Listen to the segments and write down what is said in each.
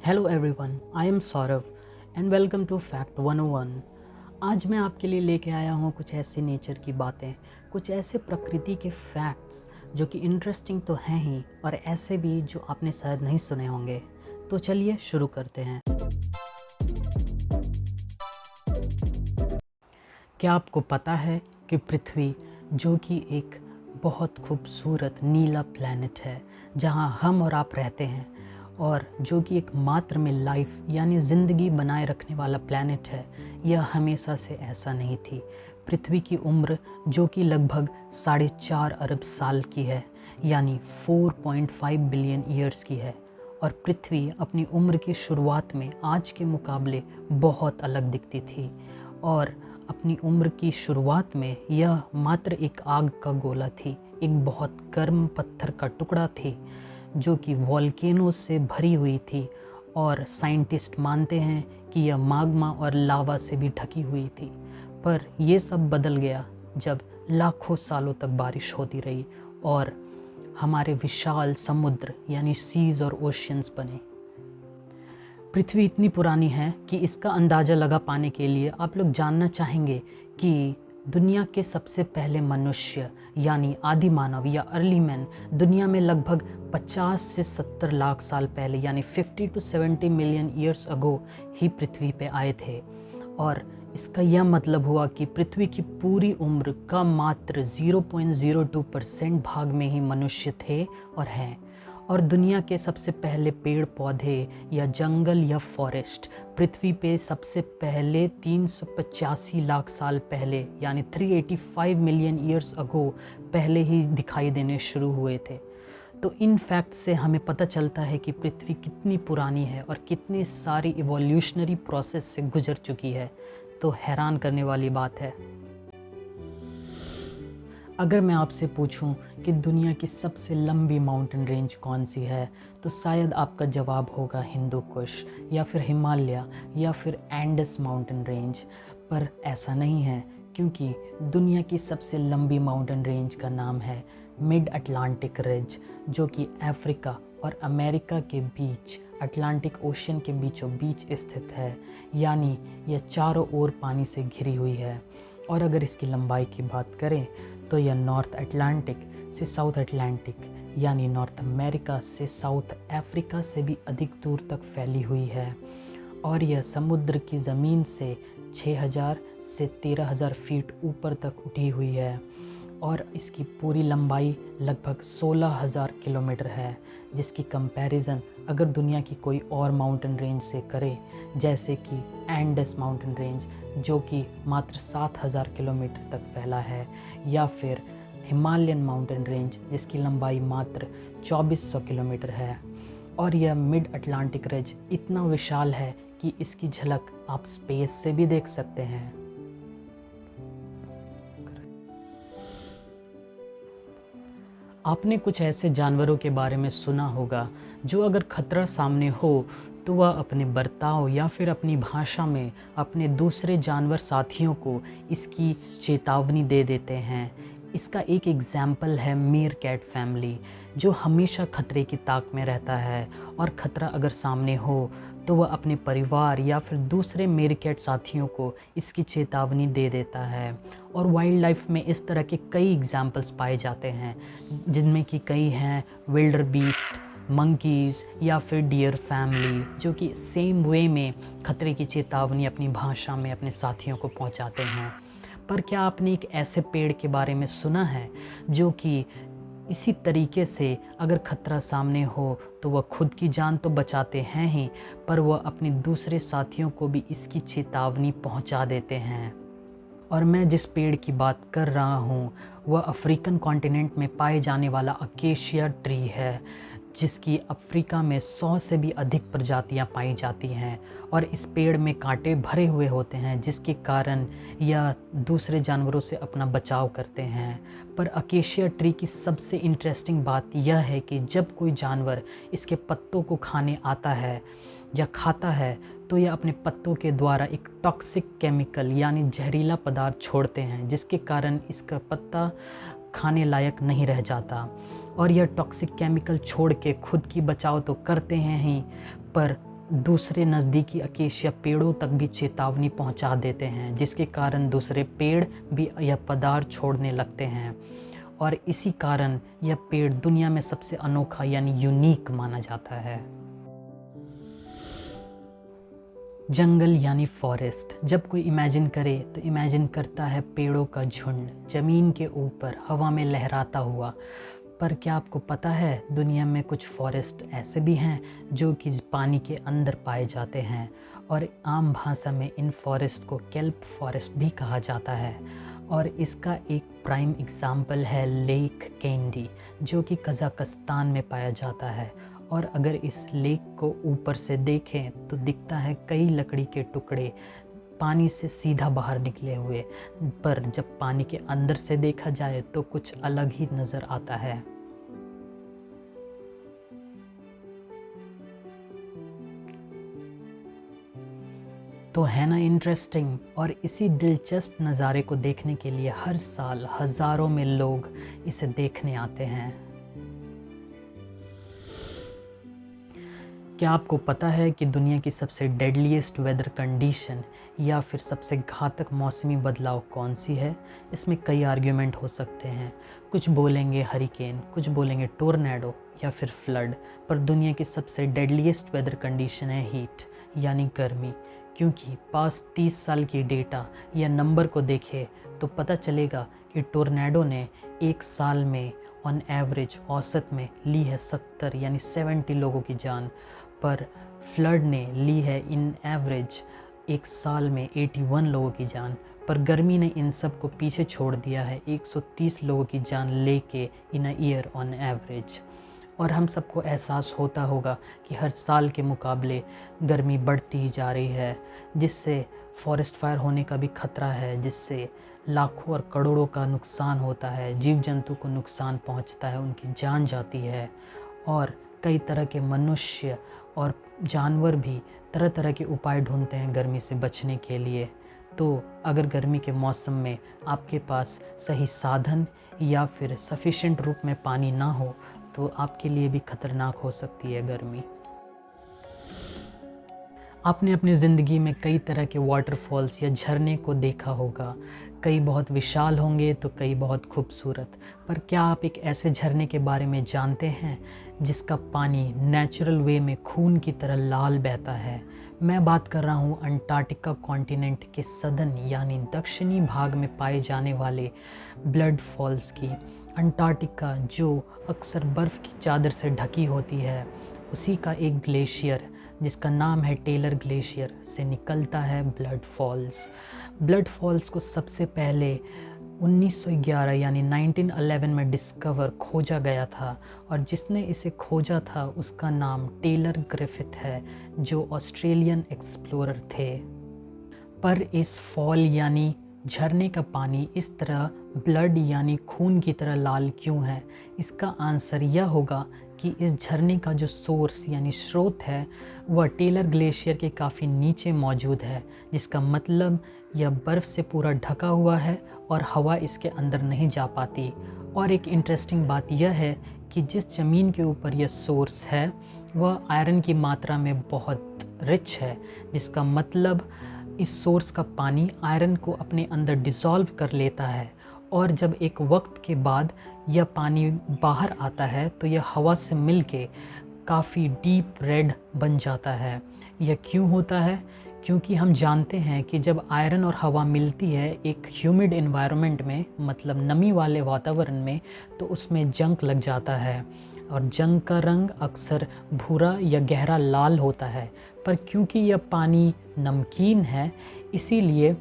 Hello everyone, I am Saurabh and welcome to fact 101। आज मैं आपके लिए लेके आया हूँ कुछ ऐसी नेचर की बातें, कुछ ऐसे प्रकृति के फैक्ट्स जो कि इंटरेस्टिंग तो हैं ही और ऐसे भी जो आपने शायद नहीं सुने होंगे। तो चलिए शुरू करते हैं। क्या आपको पता है कि पृथ्वी जो कि एक बहुत खूबसूरत नीला प्लैनेट है जहाँ हम और आप रहते हैं और जो कि एक मात्र में लाइफ यानी ज़िंदगी बनाए रखने वाला प्लैनेट है, यह हमेशा से ऐसा नहीं थी। पृथ्वी की उम्र जो कि लगभग 4.5 अरब साल की है यानी 4.5 बिलियन ईयर्स की है और पृथ्वी अपनी उम्र की शुरुआत में आज के मुकाबले बहुत अलग दिखती थी और अपनी उम्र की शुरुआत में यह मात्र एक आग का गोला थी, एक बहुत गर्म पत्थर का टुकड़ा थी जो कि वॉल्केनो से भरी हुई थी और साइंटिस्ट मानते हैं कि यह माग्मा और लावा से भी ढकी हुई थी। पर यह सब बदल गया जब लाखों सालों तक बारिश होती रही और हमारे विशाल समुद्र यानी सीज और ओशियंस बने। पृथ्वी इतनी पुरानी है कि इसका अंदाज़ा लगा पाने के लिए आप लोग जानना चाहेंगे कि दुनिया के सबसे पहले मनुष्य यानी आदि मानव या अर्ली मैन दुनिया में लगभग 50 से 70 लाख साल पहले यानी 50 to 70 मिलियन ईयर्स अगो ही पृथ्वी पे आए थे। और इसका यह मतलब हुआ कि पृथ्वी की पूरी उम्र का मात्र 0.02% भाग में ही मनुष्य थे और हैं। और दुनिया के सबसे पहले पेड़ पौधे या जंगल या फॉरेस्ट पृथ्वी पे सबसे पहले 385 लाख साल पहले यानी 385 मिलियन ईयर्स अगो पहले ही दिखाई देने शुरू हुए थे। तो इन फैक्ट से हमें पता चलता है कि पृथ्वी कितनी पुरानी है और कितनी सारी इवोल्यूशनरी प्रोसेस से गुजर चुकी है। तो हैरान करने वाली बात है। अगर मैं आपसे पूछूं कि दुनिया की सबसे लंबी माउंटेन रेंज कौन सी है तो शायद आपका जवाब होगा हिंदू कुश या फिर हिमालय या फिर एंडस माउंटेन रेंज। पर ऐसा नहीं है, क्योंकि दुनिया की सबसे लंबी माउंटेन रेंज का नाम है मिड अटलांटिक रिज जो कि अफ्रीका और अमेरिका के बीच अटलांटिक ओशन के बीचों बीच स्थित है, यानी यह चारों ओर पानी से घिरी हुई है। और अगर इसकी लंबाई की बात करें तो यह नॉर्थ अटलांटिक से साउथ अटलांटिक यानी नॉर्थ अमेरिका से साउथ अफ्रीका से भी अधिक दूर तक फैली हुई है और यह समुद्र की ज़मीन से 6000 से 13000 फीट ऊपर तक उठी हुई है और इसकी पूरी लंबाई लगभग 16000 किलोमीटर है, जिसकी कंपैरिजन अगर दुनिया की कोई और माउंटेन रेंज से करें जैसे कि एंडस माउंटेन रेंज जो कि मात्र 7000 किलोमीटर तक फैला है या फिर हिमालयन माउंटेन रेंज जिसकी लंबाई मात्र 2400 किलोमीटर है। और यह मिड अटलांटिक रिज इतना विशाल है कि इसकी झलक आप स्पेस से भी देख सकते हैं। आपने कुछ ऐसे जानवरों के बारे में सुना होगा जो अगर खतरा सामने हो तो वह अपने बर्ताव या फिर अपनी भाषा में अपने दूसरे जानवर साथियों को इसकी चेतावनी दे देते हैं। इसका एक एग्जाम्पल है मीर कैट फैमिली जो हमेशा खतरे की ताक में रहता है और ख़तरा अगर सामने हो तो वह अपने परिवार या फिर दूसरे मीरकैट साथियों को इसकी चेतावनी दे देता है। और वाइल्ड लाइफ में इस तरह के कई एग्जाम्पल्स पाए जाते हैं जिनमें कि कई हैं विल्डर बीस्ट, मंकीज़ या फिर डियर फैमिली जो कि सेम वे में खतरे की चेतावनी अपनी भाषा में अपने साथियों को पहुंचाते हैं। पर क्या आपने एक ऐसे पेड़ के बारे में सुना है जो कि इसी तरीके से अगर खतरा सामने हो तो वह खुद की जान तो बचाते हैं ही, पर वह अपने दूसरे साथियों को भी इसकी चेतावनी पहुंचा देते हैं। और मैं जिस पेड़ की बात कर रहा हूँ वह अफ्रीकन कॉन्टिनेंट में पाए जाने वाला अकेशिया ट्री है जिसकी अफ्रीका में 100 से भी अधिक प्रजातियां पाई जाती हैं और इस पेड़ में कांटे भरे हुए होते हैं जिसके कारण यह दूसरे जानवरों से अपना बचाव करते हैं। पर अकेशिया ट्री की सबसे इंटरेस्टिंग बात यह है कि जब कोई जानवर इसके पत्तों को खाने आता है या खाता है तो यह अपने पत्तों के द्वारा एक टॉक्सिक केमिकल यानी जहरीला पदार्थ छोड़ते हैं जिसके कारण इसका पत्ता खाने लायक नहीं रह जाता। और यह टॉक्सिक केमिकल छोड़ के खुद की बचाव तो करते हैं ही, पर दूसरे नज़दीकी अकेशिया पेड़ों तक भी चेतावनी पहुंचा देते हैं, जिसके कारण दूसरे पेड़ भी यह पदार्थ छोड़ने लगते हैं और इसी कारण यह पेड़ दुनिया में सबसे अनोखा यानी यूनिक माना जाता है। जंगल यानी फॉरेस्ट जब कोई इमेजिन करे तो इमेजिन करता है पेड़ों का झुंड ज़मीन के ऊपर हवा में लहराता हुआ। पर क्या आपको पता है दुनिया में कुछ फॉरेस्ट ऐसे भी हैं जो कि पानी के अंदर पाए जाते हैं और आम भाषा में इन फॉरेस्ट को केल्प फॉरेस्ट भी कहा जाता है। और इसका एक प्राइम एग्जाम्पल है लेक कैंडी जो कि कज़ाकिस्तान में पाया जाता है। और अगर इस लेक को ऊपर से देखें तो दिखता है कई लकड़ी के टुकड़े पानी से सीधा बाहर निकले हुए, पर जब पानी के अंदर से देखा जाए तो कुछ अलग ही नज़र आता है। तो है ना इंटरेस्टिंग। और इसी दिलचस्प नज़ारे को देखने के लिए हर साल हज़ारों में लोग इसे देखने आते हैं। क्या आपको पता है कि दुनिया की सबसे डेडलीस्ट वेदर कंडीशन या फिर सबसे घातक मौसमी बदलाव कौन सी है? इसमें कई आर्ग्यूमेंट हो सकते हैं। कुछ बोलेंगे हरिकेन, कुछ बोलेंगे टोर्नेडो या फिर फ्लड, पर दुनिया की सबसे डेडलीस्ट वेदर कंडीशन है हीट यानी गर्मी। क्योंकि पास्ट 30 साल की डेटा या नंबर को देखें तो पता चलेगा कि टोर्नेडो ने एक साल में ऑन एवरेज औसत में ली है 70 यानी 70 लोगों की जान, पर फ्लड ने ली है इन एवरेज एक साल में 81 लोगों की जान। पर गर्मी ने इन सब को पीछे छोड़ दिया है 130 लोगों की जान लेके इन अ ईयर ऑन एवरेज। और हम सबको एहसास होता होगा कि हर साल के मुकाबले गर्मी बढ़ती ही जा रही है, जिससे फॉरेस्ट फायर होने का भी खतरा है, जिससे लाखों और करोड़ों का नुकसान होता है, जीव जंतु को नुकसान पहुंचता है, उनकी जान जाती है। और कई तरह के मनुष्य और जानवर भी तरह तरह के उपाय ढूंढते हैं गर्मी से बचने के लिए। तो अगर गर्मी के मौसम में आपके पास सही साधन या फिर सफिशिएंट रूप में पानी ना हो तो आपके लिए भी खतरनाक हो सकती है गर्मी। आपने अपनी ज़िंदगी में कई तरह के वाटरफॉल्स या झरने को देखा होगा। कई बहुत विशाल होंगे तो कई बहुत खूबसूरत। पर क्या आप एक ऐसे झरने के बारे में जानते हैं जिसका पानी नेचुरल वे में खून की तरह लाल बहता है? मैं बात कर रहा हूँ अंटार्कटिका कॉन्टिनेंट के सदन यानी दक्षिणी भाग में पाए जाने वाले ब्लड फॉल्स की। अंटार्कटिका जो अक्सर बर्फ़ की चादर से ढकी होती है, उसी का एक ग्लेशियर जिसका नाम है टेलर ग्लेशियर से निकलता है ब्लड फॉल्स। ब्लड फॉल्स को सबसे पहले 1911 यानी 1911 में खोजा गया था और जिसने इसे खोजा था उसका नाम टेलर ग्रिफिथ है, जो ऑस्ट्रेलियन एक्सप्लोरर थे। पर इस फॉल यानी झरने का पानी इस तरह ब्लड यानी खून की तरह लाल क्यों है? इसका आंसर यह होगा कि इस झरने का जो सोर्स यानी स्रोत है वह टेलर ग्लेशियर के काफ़ी नीचे मौजूद है, जिसका मतलब यह बर्फ़ से पूरा ढका हुआ है और हवा इसके अंदर नहीं जा पाती। और एक इंटरेस्टिंग बात यह है कि जिस ज़मीन के ऊपर यह सोर्स है वह आयरन की मात्रा में बहुत रिच है, जिसका मतलब इस सोर्स का पानी आयरन को अपने अंदर डिसॉल्व कर लेता है और जब एक वक्त के बाद यह पानी बाहर आता है तो यह हवा से मिलके काफ़ी डीप रेड बन जाता है। यह क्यों होता है? क्योंकि हम जानते हैं कि जब आयरन और हवा मिलती है एक ह्यूमिड एनवायरनमेंट में, मतलब नमी वाले वातावरण में, तो उसमें जंग लग जाता है और जंग का रंग अक्सर भूरा या गहरा लाल होता है। पर क्योंकि यह पानी नमकीन है इसीलिए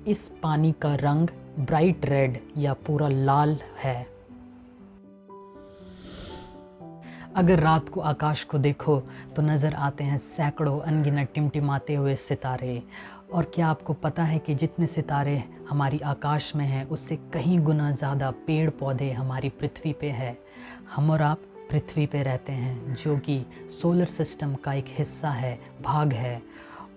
इस पानी का रंग ब्राइट रेड या पूरा लाल है। अगर रात को आकाश को देखो तो नज़र आते हैं सैकड़ों अनगिनत टिमटिमाते हुए सितारे। और क्या आपको पता है कि जितने सितारे हमारी आकाश में हैं उससे कहीं गुना ज़्यादा पेड़ पौधे हमारी पृथ्वी पे है। हम और आप पृथ्वी पे रहते हैं जो कि सोलर सिस्टम का एक हिस्सा है, भाग है।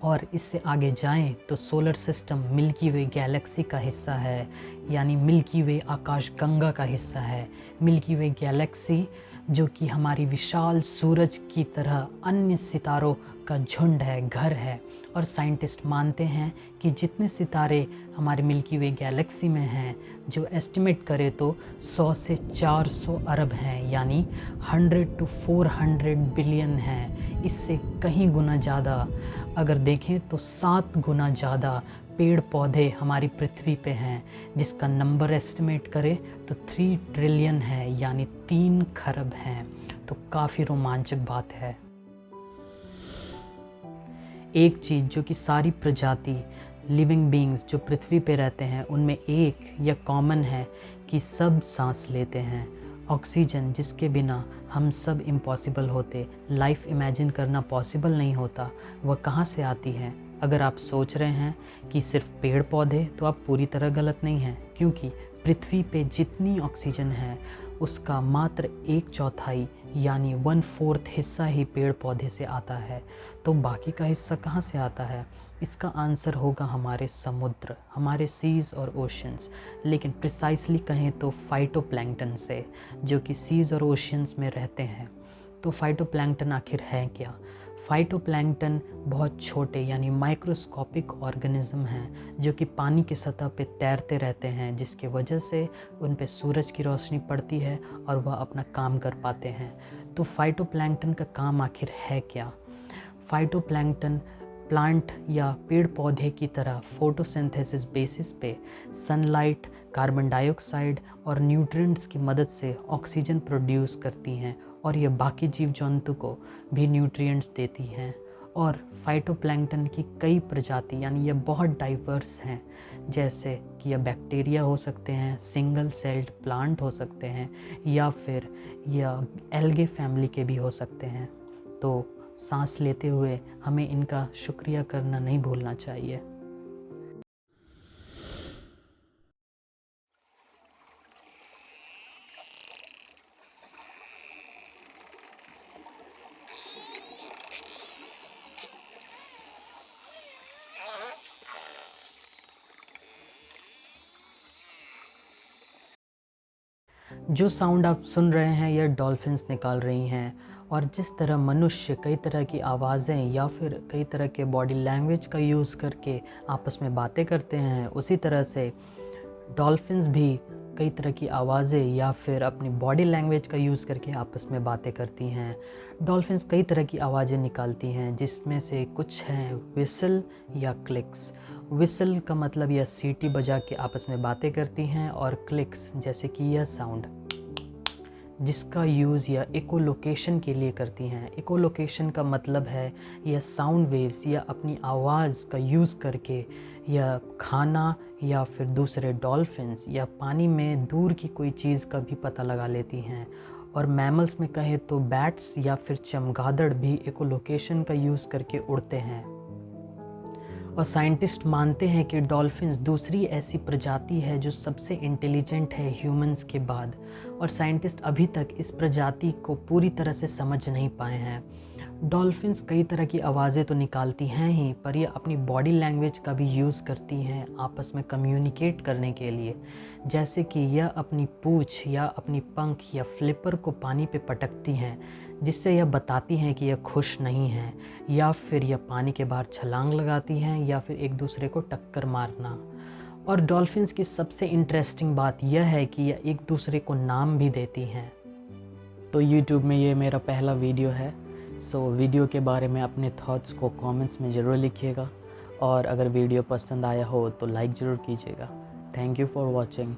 और इससे आगे जाएं तो सोलर सिस्टम मिल्की वे गैलेक्सी का हिस्सा है, यानी मिल्की वे आकाश गंगा का हिस्सा है। मिल्की वे गैलेक्सी जो कि हमारी विशाल सूरज की तरह अन्य सितारों का झुंड है, घर है। और साइंटिस्ट मानते हैं कि जितने सितारे हमारे मिल्की वे गैलेक्सी में हैं, जो एस्टिमेट करें तो 100 से 400 अरब हैं, यानी 100 to 400 बिलियन हैं। इससे कहीं गुना ज़्यादा अगर देखें तो 7 गुना ज़्यादा पेड़ पौधे हमारी पृथ्वी पे हैं, जिसका नंबर एस्टिमेट करें तो 3 ट्रिलियन है, यानी 3 खरब हैं। तो काफ़ी रोमांचक बात है। एक चीज़ जो कि सारी प्रजाति लिविंग बीइंग्स जो पृथ्वी पे रहते हैं उनमें एक या कॉमन है कि सब सांस लेते हैं ऑक्सीजन, जिसके बिना हम सब इम्पॉसिबल होते, लाइफ इमेजिन करना पॉसिबल नहीं होता। वह कहाँ से आती है? अगर आप सोच रहे हैं कि सिर्फ पेड़ पौधे, तो आप पूरी तरह गलत नहीं हैं, क्योंकि पृथ्वी पे जितनी ऑक्सीजन है उसका मात्र 1/4 यानी 1/4 हिस्सा ही पेड़ पौधे से आता है। तो बाकी का हिस्सा कहाँ से आता है? इसका आंसर होगा हमारे समुद्र, हमारे सीज़ और ओशंस। लेकिन प्रिसाइसली कहें तो फाइटोप्लैंक्टन से, जो कि सीज़ और ओशंस में रहते हैं। तो फाइटोप्लैंक्टन आखिर है क्या? फाइटोप्लैंक्टन बहुत छोटे यानी माइक्रोस्कोपिक ऑर्गेनिज्म हैं जो कि पानी की सतह पे तैरते रहते हैं, जिसके वजह से उन पे सूरज की रोशनी पड़ती है और वह अपना काम कर पाते हैं। तो फाइटोप्लैंक्टन का काम आखिर है क्या? फाइटोप्लैंक्टन प्लांट या पेड़ पौधे की तरह फोटोसिंथेसिस बेसिस पे सनलाइट, कार्बन डाइऑक्साइड और न्यूट्रिएंट्स की मदद से ऑक्सीजन प्रोड्यूस करती हैं, और ये बाकी जीव जंतु को भी न्यूट्रिएंट्स देती हैं। और फाइटोप्लैंक्टन की कई प्रजाति यानी ये बहुत डाइवर्स हैं, जैसे कि यह बैक्टीरिया हो सकते हैं, सिंगल सेल्ड प्लांट हो सकते हैं, या फिर यह एल्गे फैमिली के भी हो सकते हैं। तो सांस लेते हुए हमें इनका शुक्रिया करना नहीं भूलना चाहिए। जो साउंड आप सुन रहे हैं यह डॉल्फिन्स निकाल रही हैं, और जिस तरह मनुष्य कई तरह की आवाज़ें या फिर कई तरह के बॉडी लैंग्वेज का यूज़ करके आपस में बातें करते हैं, उसी तरह से डॉल्फिन्स भी कई तरह की आवाज़ें या फिर अपनी बॉडी लैंग्वेज का यूज़ करके आपस में बातें करती हैं। डॉल्फिन्स कई तरह की आवाज़ें निकालती हैं, जिसमें से कुछ हैं विसल या क्लिक्स। विसल का मतलब यह सीटी बजा के आपस में बातें करती हैं, और क्लिक्स जैसे कि यह साउंड जिसका यूज़ यह इकोलोकेशन के लिए करती हैं। इकोलोकेशन का मतलब है यह साउंड वेव्स या अपनी आवाज़ का यूज़ करके यह खाना या फिर दूसरे डॉल्फिन्स या पानी में दूर की कोई चीज़ का भी पता लगा लेती हैं। और मैमल्स में कहें तो बैट्स या फिर चमगादड़ भी इकोलोकेशन का यूज़ करके उड़ते हैं। और साइंटिस्ट मानते हैं कि डॉल्फिन्स दूसरी ऐसी प्रजाति है जो सबसे इंटेलिजेंट है ह्यूमंस के बाद, और साइंटिस्ट अभी तक इस प्रजाति को पूरी तरह से समझ नहीं पाए हैं। डॉल्फिन्स कई तरह की आवाज़ें तो निकालती हैं ही, पर ये अपनी बॉडी लैंग्वेज का भी यूज़ करती हैं आपस में कम्युनिकेट करने के लिए। जैसे कि यह अपनी पूँछ या अपनी पंख या फ्लिपर को पानी पे पटकती हैं, जिससे यह बताती हैं कि यह खुश नहीं है, या फिर यह पानी के बाहर छलांग लगाती हैं, या फिर एक दूसरे को टक्कर मारना। और डॉल्फिन्स की सबसे इंटरेस्टिंग बात यह है कि यह एक दूसरे को नाम भी देती हैं। तो YouTube में ये मेरा पहला वीडियो है, सो वीडियो के बारे में अपने थॉट्स को कमेंट्स में ज़रूर लिखिएगा, और अगर वीडियो पसंद आया हो तो लाइक ज़रूर कीजिएगा। Thank you for watching.